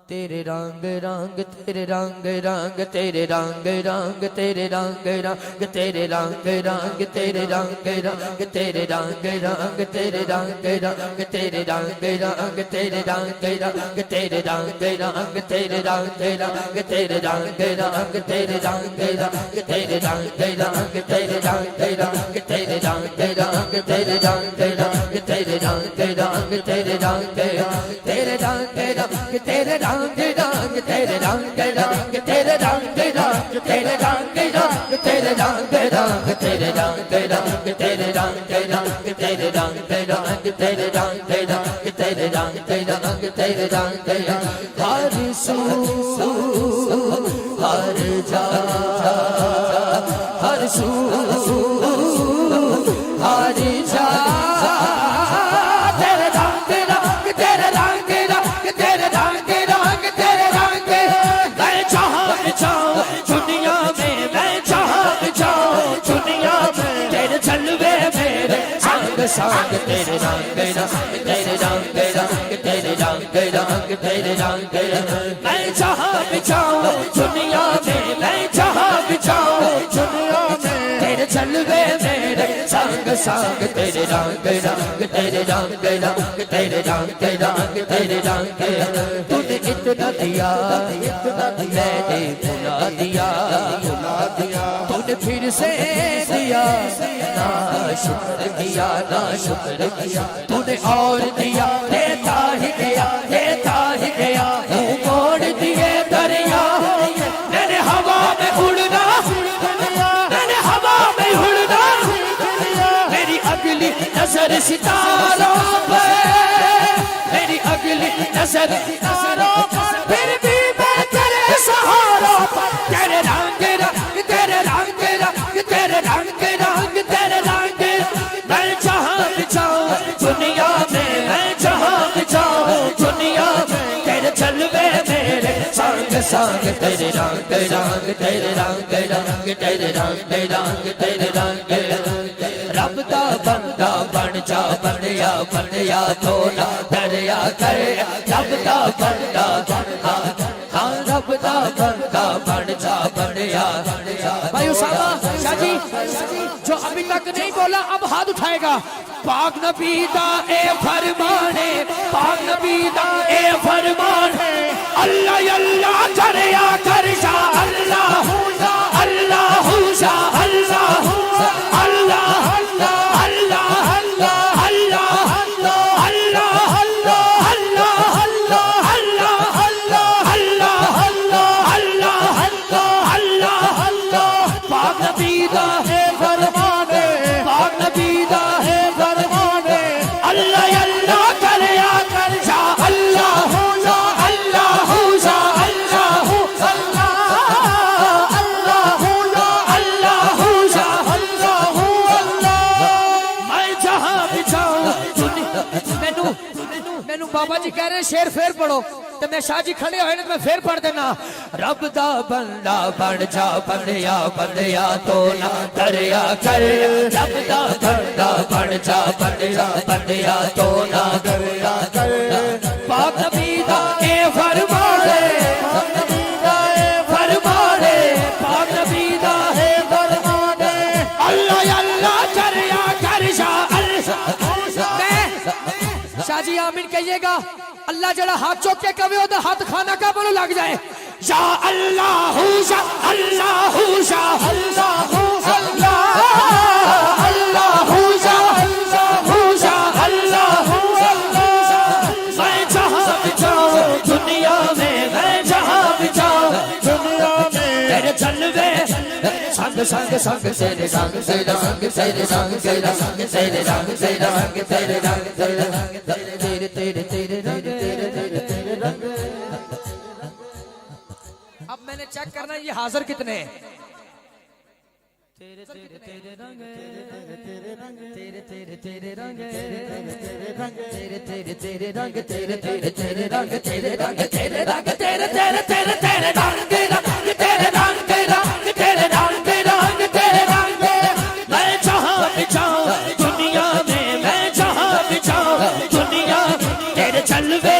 تیرے رنگ رنگ تیرے رنگ رنگ تیرے رنگ رنگ تیرے رنگ رنگ تیرے رنگ رنگ تیرے رنگ رنگ تیرے رنگ رنگ تیرے رنگ رنگ تیرے رنگ رنگ تیرے رنگ رنگ تیرے رنگ رنگ تیرے رنگ رنگ تیرے رنگ رنگ تیرے رنگ رنگ تیرے رنگ رنگ تیرے رنگ رنگ تیرے رنگ رنگ تیرے رنگ رنگ تیرے رنگ رنگ تیرے رنگ تیرے رنگ رنگ تیرے رنگ رنگ تیرے رنگ رنگ تیرے رنگ رنگ تیرے رنگ رنگ تیرے رنگ رنگ تیرے رنگ رنگ تیرے رنگ رنگ تیرے رنگ رنگ تیرے رنگ رنگ تیرے رنگ رنگ تیرے رنگ رنگ ہر سو ہر جا ہر سو ہر جا تیرے رنگ رنگ تیرے رنگ رنگ تیرے رنگ رنگ تیرے رنگ میں چاہوں چاہوں دنیا میں میں چاہوں چاہوں دنیا میں تیرے جلوے میرے سانگ سانگ تیرے رنگ رنگ تیرے رنگ رنگ تیرے رنگ رنگ تیرے رنگ میں چاہوں چاہوں دنیا میں میں چاہوں چاہوں دنیا میں تیرے جلوے میرے سانگ سانگ تیرے رنگ رنگ تیرے رنگ رنگ تیرے رنگ رنگ تیرے رنگ تو نے اتنا دیا میں نے بھلا دیا تو نے پھر سے دیا نا شکر کیا نا شکر کیا تو نے اور دیا دیتا ہی گیا دیتا ہی گیا منہ موڑ دیے دریا میں نے ہوا میں اڑنا میں نے ہوا میں اڑنا میری اگلی نظر ستاروں پر میری اگلی نظر ستاروں پر پھر بھی میں تیرے سہاروں پر تیرے رنگ رنگ تیرے رنگ رنگ تیرے رنگ رنگ تیرے رنگ میں جہاں جاؤں دنیا میں میں جہاں جاؤں دنیا میں تیرے جلوے میرے سانگ سانگ تیرے رنگ رنگ تیرے رنگ رنگ تیرے رنگ رنگ تیرے رنگ رب دا بندہ بن جا بنیا بنیا تو نہ دریا کرے رب دا بندہ ہاں رب دا بندہ بن جا بنیا بھائی اسامہ شاہ جی جو ابھی تک نہیں بولا اب ہاتھ اٹھائے گا پاک نبی دا اے فرمانے پاک نبی دا اے فرمانے اللہ اللہ دریا کر جا اللہ اللہ اللہ اللہ بابا جی کہہ رہے ہیں شیر پھر پڑھو تو میں شاہ جی کھڑے ہوئے تو میں پھر پڑھ دینا رب دا بندہ بن جا بنیا بنیا تو نہ دریا کر رب دا بندہ بن جا بنیا بنیا تو نہ دریا کر پاک نبی دا اے فرمانے پاک نبی دا اے فرمانے پاک نبی دا اے فرمانے اللہ اللہ دریا کر جا شاہ جی آمین کہیے گا اللہ جڑا ہاتھ چوک کے کبھی ہو تو ہاتھ کھانا کا بولو لگ جائے یا اللہ یا اللہ یا اللہ اللہ یا اللہ میں جہاں بھی جاؤں دنیا میں میں جہاں بھی جاؤں دنیا میں تیرے جلوے سنگ سنگ سنگ تیرے رنگ تیرے رنگ تیرے رنگ تیرے رنگ تیرے رنگ تیرے رنگ تیرے رنگ تیرے رنگ تیرے تیرے تیرے رنگ تیرے تیرے تیرے رنگ اب میں نے چیک کرنا یہ حاضر کتنے ہیں تیرے تیرے تیرے رنگ تیرے رنگ تیرے تیرے تیرے رنگ تیرے تیرے تیرے رنگ تیرے تیرے تیرے رنگ تیرے رنگ تیرے رنگ تیرے تیرے تیرے تیرے رنگ تیرے رنگ تیرے رنگ تیرے رنگ تیرے رنگ میں جہاں بھی جاؤں دنیا میں میں جہاں بھی جاؤں دنیا تیرے جلوے